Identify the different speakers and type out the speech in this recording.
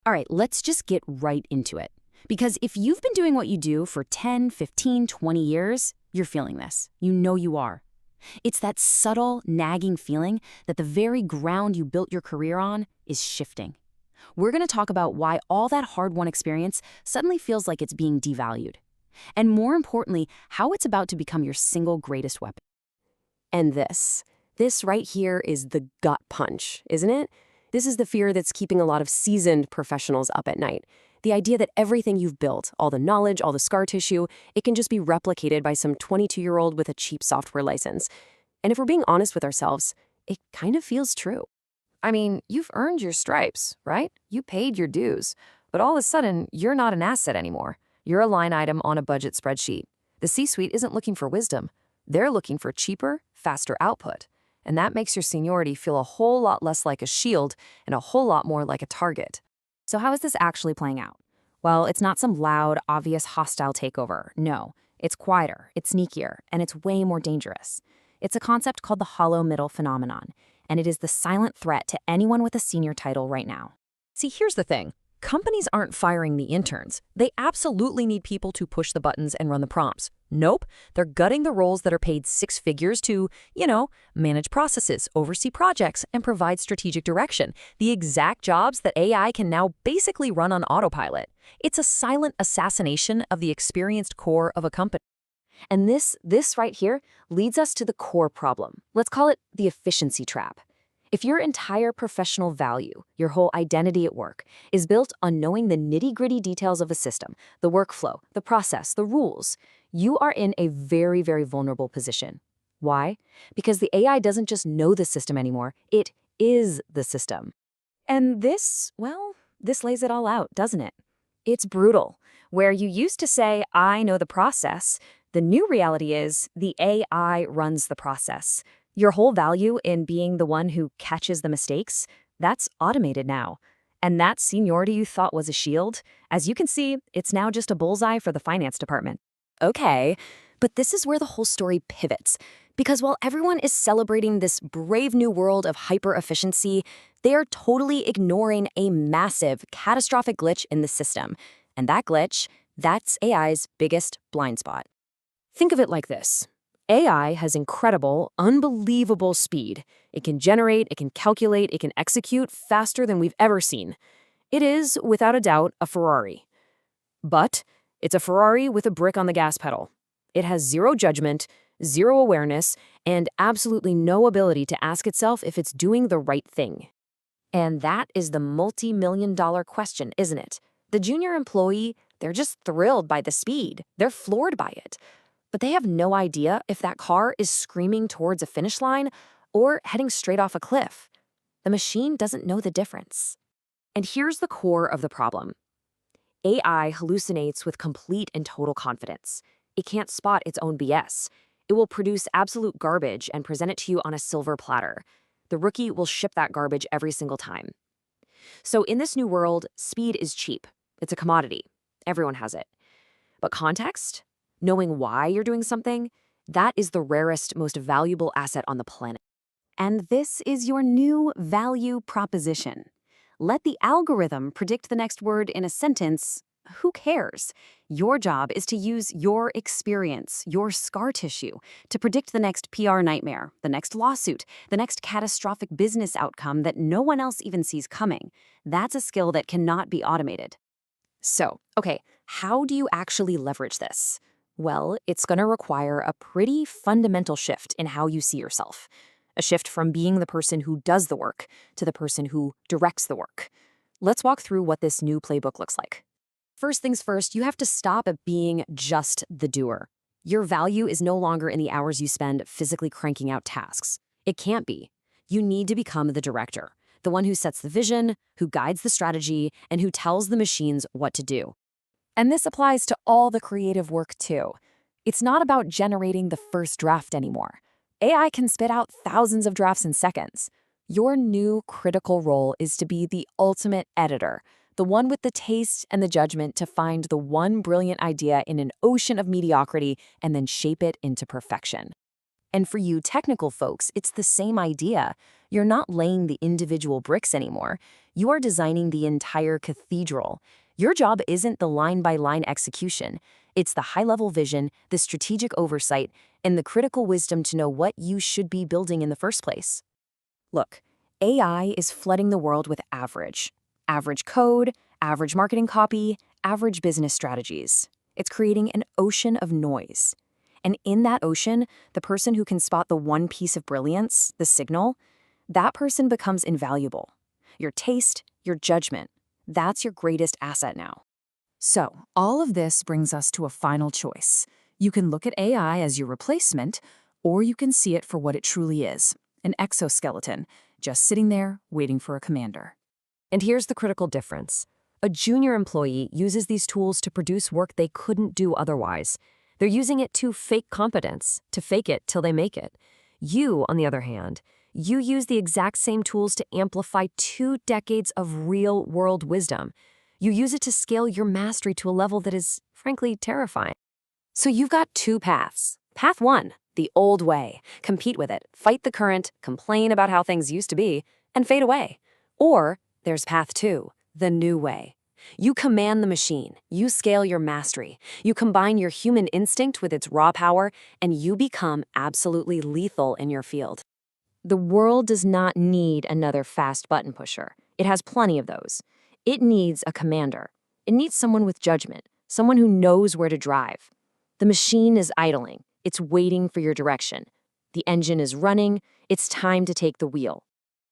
Speaker 1: All right, let's just get right into it. Because if you've been doing what you do for 10, 15, 20 years, you're feeling this. You know you are. It's that subtle, nagging feeling that the very ground you built your career on is shifting. We're going to talk about why all that hard-won experience suddenly feels like it's being devalued. And more importantly, how it's about to become your single greatest weapon.
Speaker 2: And this right here is the gut punch, isn't it? This is the fear that's keeping a lot of seasoned professionals up at night. The idea that everything you've built, all the knowledge, all the scar tissue, it can just be replicated by some 22-year-old with a cheap software license. And if we're being honest with ourselves, it kind of feels true.
Speaker 3: I mean, you've earned your stripes, right? You paid your dues. But all of a sudden, you're not an asset anymore. You're a line item on a budget spreadsheet. The C-suite isn't looking for wisdom. They're looking for cheaper, faster output. And that makes your seniority feel a whole lot less like a shield and a whole lot more like a target.
Speaker 1: So how is this actually playing out? Well, it's not some loud, obvious hostile takeover. No, it's quieter, it's sneakier, and it's way more dangerous. It's a concept called the hollow middle phenomenon, and it is the silent threat to anyone with a senior title right now.
Speaker 3: See, here's the thing. Companies aren't firing the interns. They absolutely need people to push the buttons and run the prompts. Nope, they're gutting the roles that are paid six figures to, manage processes, oversee projects, and provide strategic direction. The exact jobs that AI can now basically run on autopilot. It's a silent assassination of the experienced core of a company.
Speaker 2: And this right here leads us to the core problem. Let's call it the efficiency trap. If your entire professional value, your whole identity at work, is built on knowing the nitty-gritty details of a system, the workflow, the process, the rules, you are in a very, very vulnerable position. Why? Because the AI doesn't just know the system anymore, it is the system. And this lays it all out, doesn't it? It's brutal. Where you used to say, I know the process, the new reality is the AI runs the process. Your whole value in being the one who catches the mistakes, that's automated now. And that seniority you thought was a shield, as you can see, it's now just a bullseye for the finance department. Okay, but this is where the whole story pivots. Because while everyone is celebrating this brave new world of hyper-efficiency, they are totally ignoring a massive, catastrophic glitch in the system. And that glitch, that's AI's biggest blind spot. Think of it like this. AI has incredible, unbelievable speed. It can generate, it can calculate, it can execute faster than we've ever seen. It is, without a doubt, a Ferrari. But it's a Ferrari with a brick on the gas pedal. It has zero judgment, zero awareness, and absolutely no ability to ask itself if it's doing the right thing. And that is the multi-million-dollar question, isn't it? The junior employee, they're just thrilled by the speed. They're floored by it. But they have no idea if that car is screaming towards a finish line or heading straight off a cliff. The machine doesn't know the difference. And here's the core of the problem. AI hallucinates with complete and total confidence. It can't spot its own BS. It will produce absolute garbage and present it to you on a silver platter. The rookie will ship that garbage every single time. So in this new world, speed is cheap. It's a commodity. Everyone has it. But context? Knowing why you're doing something, that is the rarest, most valuable asset on the planet.
Speaker 1: And this is your new value proposition. Let the algorithm predict the next word in a sentence. Who cares? Your job is to use your experience, your scar tissue, to predict the next PR nightmare, the next lawsuit, the next catastrophic business outcome that no one else even sees coming. That's a skill that cannot be automated.
Speaker 2: So, okay, how do you actually leverage this? Well, it's going to require a pretty fundamental shift in how you see yourself. A shift from being the person who does the work to the person who directs the work. Let's walk through what this new playbook looks like. First things first, you have to stop at being just the doer. Your value is no longer in the hours you spend physically cranking out tasks. It can't be. You need to become the director, the one who sets the vision, who guides the strategy, and who tells the machines what to do. And this applies to all the creative work too. It's not about generating the first draft anymore. AI can spit out thousands of drafts in seconds. Your new critical role is to be the ultimate editor, the one with the taste and the judgment to find the one brilliant idea in an ocean of mediocrity and then shape it into perfection. And for you technical folks, it's the same idea. You're not laying the individual bricks anymore. You are designing the entire cathedral. Your job isn't the line-by-line execution. It's the high-level vision, the strategic oversight, and the critical wisdom to know what you should be building in the first place. Look, AI is flooding the world with average. Average code, average marketing copy, average business strategies. It's creating an ocean of noise. And in that ocean, the person who can spot the one piece of brilliance, the signal, that person becomes invaluable. Your taste, your judgment, that's your greatest asset now.
Speaker 1: So, all of this brings us to a final choice. You can look at AI as your replacement, or you can see it for what it truly is, an exoskeleton, just sitting there waiting for a commander.
Speaker 3: And here's the critical difference. A junior employee uses these tools to produce work they couldn't do otherwise. They're using it to fake competence, to fake it till they make it. You, on the other hand, you use the exact same tools to amplify 2 decades of real-world wisdom. You use it to scale your mastery to a level that is, frankly, terrifying.
Speaker 2: So you've got 2 paths. Path 1, the old way. Compete with it, fight the current, complain about how things used to be, and fade away. Or there's path 2, the new way. You command the machine, you scale your mastery, you combine your human instinct with its raw power, and you become absolutely lethal in your field. The world does not need another fast button pusher. It has plenty of those. It needs a commander. It needs someone with judgment, someone who knows where to drive. The machine is idling. It's waiting for your direction. The engine is running. It's time to take the wheel.